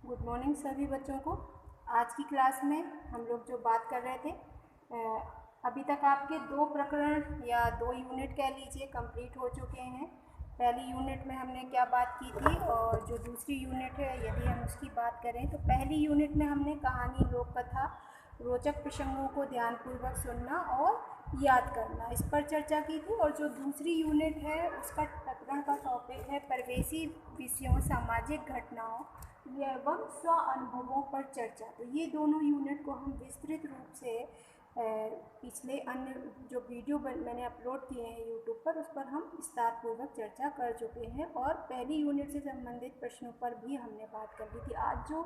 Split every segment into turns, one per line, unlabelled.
Good morning सभी बच्चों को। आज की क्लास में हम लोग जो बात कर रहे थे, अभी तक आपके 2 प्रकरण या 2 यूनिट कह लीजिए कंप्लीट हो चुके हैं। पहली यूनिट में हमने क्या बात की थी और जो दूसरी यूनिट है यदि हम उसकी बात करें तो पहली यूनिट में हमने कहानी, लोक कथा, रोचक प्रसंगों को ध्यानपूर्वक सुनना और याद करना, इस पर चर्चा की थी। और जो दूसरी यूनिट है उसका प्रकरण का टॉपिक है परिवेशी विषयों, सामाजिक घटनाओं एवं स्व अनुभवों पर चर्चा। तो ये दोनों यूनिट को हम विस्तृत रूप से पिछले अन्य जो वीडियो मैंने अपलोड किए हैं यूट्यूब पर, उस पर हम विस्तारपूर्वक चर्चा कर चुके हैं और पहली यूनिट से संबंधित प्रश्नों पर भी हमने बात कर ली थी। आज जो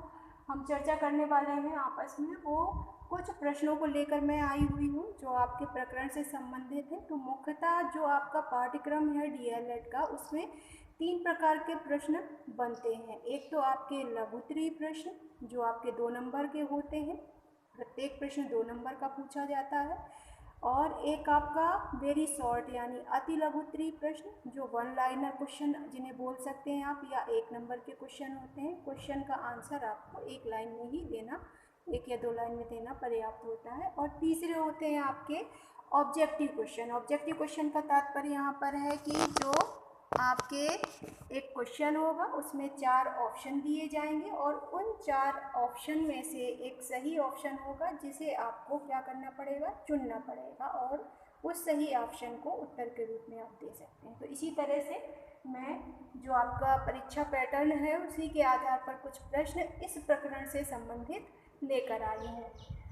हम चर्चा करने वाले हैं आपस में, वो कुछ प्रश्नों को लेकर मैं आई हुई हूँ जो आपके प्रकरण से संबंधित है। तो मुख्यतः जो आपका पाठ्यक्रम है डीएलएड का, उसमें 3 प्रकार के प्रश्न बनते हैं। एक तो आपके लघुत्तरीय प्रश्न जो आपके 2 नंबर के होते हैं, प्रत्येक प्रश्न 2 नंबर का पूछा जाता है। और एक आपका वेरी शॉर्ट यानी अति लघुत्तरीय प्रश्न जो 1 लाइनर क्वेश्चन जिन्हें बोल सकते हैं आप, या 1 नंबर के क्वेश्चन होते हैं। क्वेश्चन का आंसर आपको 1 लाइन में ही देना, 1 या 2 लाइन में देना पर्याप्त होता है। और तीसरे होते हैं आपके ऑब्जेक्टिव क्वेश्चन। ऑब्जेक्टिव क्वेश्चन का तात्पर्य यहाँ पर है कि जो आपके एक क्वेश्चन होगा उसमें 4 ऑप्शन दिए जाएंगे और उन 4 ऑप्शन में से एक सही ऑप्शन होगा जिसे आपको क्या करना पड़ेगा, चुनना पड़ेगा, और उस सही ऑप्शन को उत्तर के रूप में आप दे सकते हैं। तो इसी तरह से मैं जो आपका परीक्षा पैटर्न है उसी के आधार पर कुछ प्रश्न इस प्रकरण से संबंधित लेकर आई हूँ।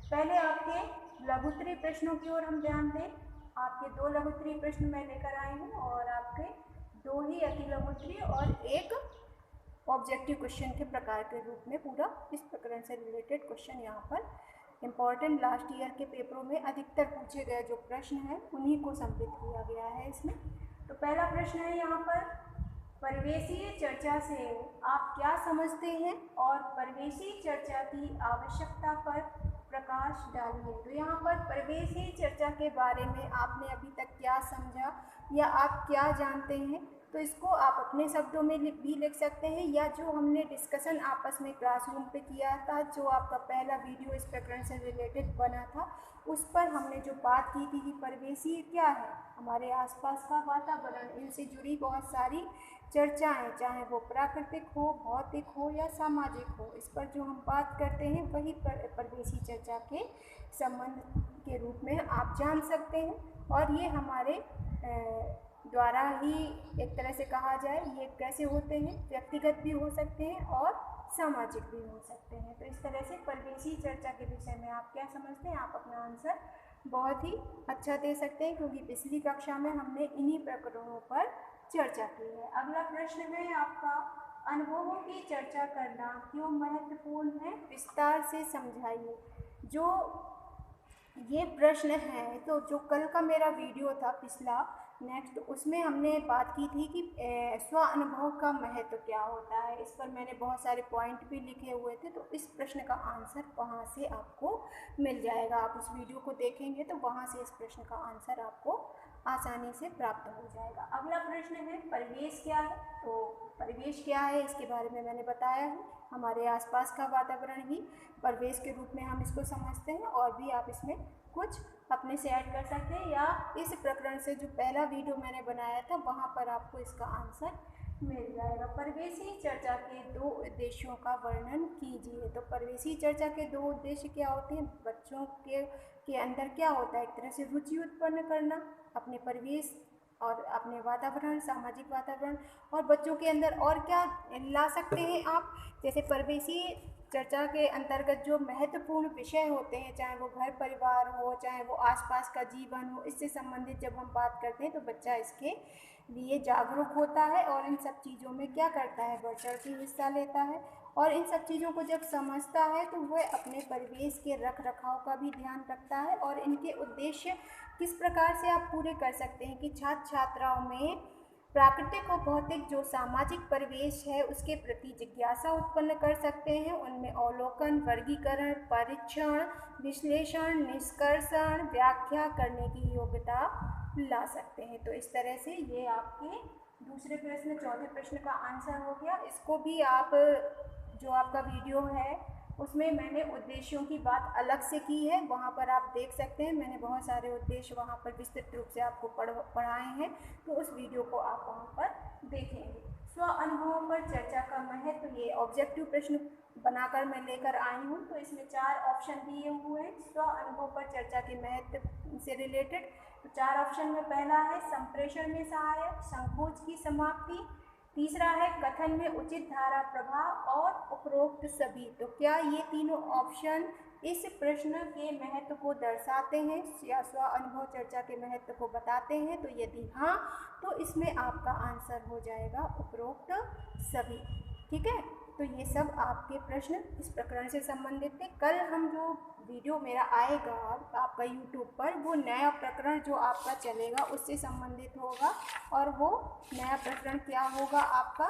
पहले आपके लघुत्तरीय प्रश्नों की ओर हम ध्यान दें। आपके 2 लघुत्तरीय प्रश्न मैं लेकर आई हूँ और आपके 2 ही अति लघुत्तरीय और एक ऑब्जेक्टिव क्वेश्चन के प्रकार के रूप में पूरा इस प्रकरण से रिलेटेड क्वेश्चन यहाँ पर इम्पॉर्टेंट लास्ट ईयर के पेपरों में अधिकतर पूछे गए जो प्रश्न हैं उन्हीं को सम्मिलित किया गया है इसमें। तो पहला प्रश्न है यहाँ पर, परिवेशीय चर्चा से आप क्या समझते हैं और परिवेशीय चर्चा की आवश्यकता पर प्रकाश डालिए। तो यहाँ पर परिवेशीय चर्चा के बारे में आपने अभी तक क्या समझा या आप क्या जानते हैं, तो इसको आप अपने शब्दों में भी लिख सकते हैं, या जो हमने डिस्कशन आपस में क्लासरूम पे किया था, जो आपका पहला वीडियो इस प्रकरण से रिलेटेड बना था, उस पर हमने जो बात की थी कि परिवेशीय क्या है, हमारे आसपास का वातावरण, इनसे जुड़ी बहुत सारी चर्चाएं, चाहे वो प्राकृतिक हो, भौतिक हो या सामाजिक हो, इस पर जो हम बात करते हैं वही परिवेशीय चर्चा के संबंध के रूप में आप जान सकते हैं। और ये हमारे द्वारा ही एक तरह से कहा जाए, ये कैसे होते हैं, व्यक्तिगत भी हो सकते हैं और सामाजिक भी हो सकते हैं। तो इस तरह से परिवेशीय चर्चा के विषय में आप क्या समझते हैं, आप अपना आंसर बहुत ही अच्छा दे सकते हैं, क्योंकि पिछली कक्षा में हमने इन्हीं प्रकरणों पर चर्चा की है। अगला प्रश्न है आपका, अनुभवों की चर्चा करना क्यों महत्वपूर्ण है, विस्तार से समझाइए। जो ये प्रश्न है, तो जो कल का मेरा वीडियो था पिछला नेक्स्ट, उसमें हमने बात की थी कि स्व अनुभव का महत्व क्या होता है। इस पर मैंने बहुत सारे पॉइंट भी लिखे हुए थे, तो इस प्रश्न का आंसर वहाँ से आपको मिल जाएगा। आप उस वीडियो को देखेंगे तो वहाँ से इस प्रश्न का आंसर आपको आसानी से प्राप्त हो जाएगा। अगला प्रश्न है, परिवेश क्या है। तो परिवेश क्या है इसके बारे में मैंने बताया है, हमारे आसपास का वातावरण ही परिवेश के रूप में हम इसको समझते हैं। और भी आप इसमें कुछ अपने से ऐड कर सकते हैं, या इस प्रकरण से जो पहला वीडियो मैंने बनाया था वहाँ पर आपको इसका आंसर मिल जाएगा। परिवेशीय चर्चा के 2 उद्देश्यों का वर्णन कीजिए। तो परिवेशीय चर्चा के 2 उद्देश्य क्या होते हैं, बच्चों के अंदर क्या होता है, एक तरह से रुचि उत्पन्न करना अपने परिवेश और अपने वातावरण, सामाजिक वातावरण, और बच्चों के अंदर और क्या ला सकते हैं आप, जैसे परिवेशीय चर्चा के अंतर्गत जो महत्वपूर्ण विषय होते हैं, चाहे वो घर परिवार हो, चाहे वो आसपास का जीवन हो, इससे संबंधित जब हम बात करते हैं तो बच्चा इसके लिए जागरूक होता है और इन सब चीज़ों में क्या करता है, बढ़ चढ़ के हिस्सा लेता है। और इन सब चीज़ों को जब समझता है तो वह अपने परिवेश के रख रखाव का भी ध्यान रखता है, और इनके उद्देश्य किस प्रकार से आप पूरे कर सकते हैं कि छात्र छात्राओं में प्राकृतिक और भौतिक जो सामाजिक परिवेश है उसके प्रति जिज्ञासा उत्पन्न कर सकते हैं, उनमें अवलोकन, वर्गीकरण, परीक्षण, विश्लेषण, निष्कर्षण, व्याख्या करने की योग्यता ला सकते हैं। तो इस तरह से ये आपके दूसरे प्रश्न, चौथे प्रश्न का आंसर हो गया। इसको भी आप जो आपका वीडियो है उसमें मैंने उद्देश्यों की बात अलग से की है, वहाँ पर आप देख सकते हैं। मैंने बहुत सारे उद्देश्य वहाँ पर विस्तृत रूप से आपको पढ़ाए हैं, तो उस वीडियो को आप वहाँ पर देखेंगे। स्व अनुभवों पर चर्चा का महत्व, तो ये ऑब्जेक्टिव प्रश्न बनाकर मैं लेकर आई हूँ। तो इसमें 4 ऑप्शन दिए हुए हैं स्व अनुभव पर चर्चा के महत्व से रिलेटेड। तो 4 ऑप्शन में पहला है संप्रेषण में सहायक, संकोच की समाप्ति, तीसरा है कथन में उचित धारा प्रभाव और उपरोक्त सभी। तो क्या ये तीनों ऑप्शन इस प्रश्न के महत्व को दर्शाते हैं या स्व अनुभव चर्चा के महत्व को बताते हैं? तो यदि हाँ, तो इसमें आपका आंसर हो जाएगा उपरोक्त सभी। ठीक है, तो ये सब आपके प्रश्न इस प्रकरण से संबंधित थे। कल हम जो वीडियो मेरा आएगा आपका यूट्यूब पर, वो नया प्रकरण जो आपका चलेगा उससे संबंधित होगा। और वो नया प्रकरण क्या होगा आपका?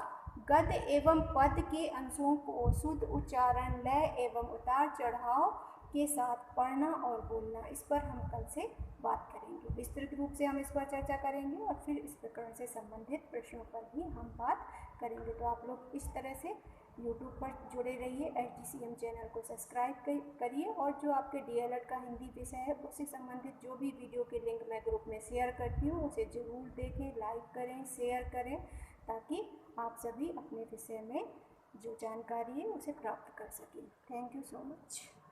गद्य एवं पद के अंशों को शुद्ध उच्चारण, लय एवं उतार चढ़ाव के साथ पढ़ना और बोलना। इस पर हम कल से बात करेंगे, विस्तृत रूप से हम इस पर चर्चा करेंगे और फिर इस प्रकरण से संबंधित प्रश्नों पर भी हम बात करेंगे। तो आप लोग इस तरह से यूट्यूब पर जुड़े रहिए, HDCM चैनल को सब्सक्राइब करिए और जो आपके DLED का हिंदी विषय है उससे संबंधित जो भी वीडियो के लिंक मैं ग्रुप में शेयर करती हूँ उसे ज़रूर देखें, लाइक करें, शेयर करें, ताकि आप सभी अपने विषय में जो जानकारी है उसे प्राप्त कर सकें। Thank you so much.